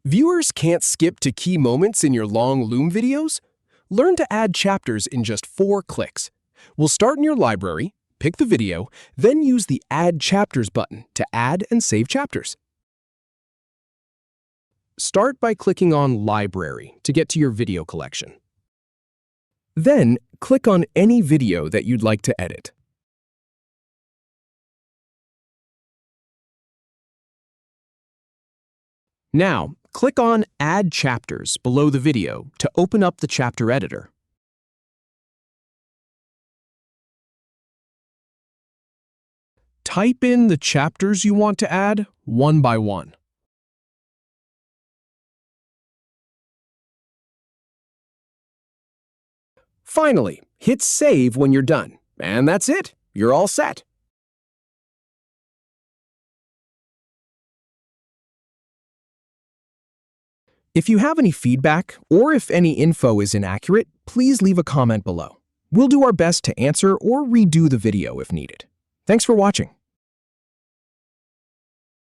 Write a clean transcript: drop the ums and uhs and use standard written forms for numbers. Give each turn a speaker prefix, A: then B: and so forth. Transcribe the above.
A: Viewers can't skip to key moments in your long Loom videos? Learn to add chapters in just 4 clicks. We'll start in your library, pick the video, then use the Add Chapters button to add and save chapters. Start by clicking on Library to get to your video collection. Then, click on any video that you'd like to edit. Now, click on Add Chapters below the video to open up the chapter editor. Type in the chapters you want to add one by one. Finally, hit Save when you're done, and that's it. You're all set. If you have any feedback, or if any info is inaccurate, please leave a comment below. We'll do our best to answer or redo the video if needed. Thanks for watching.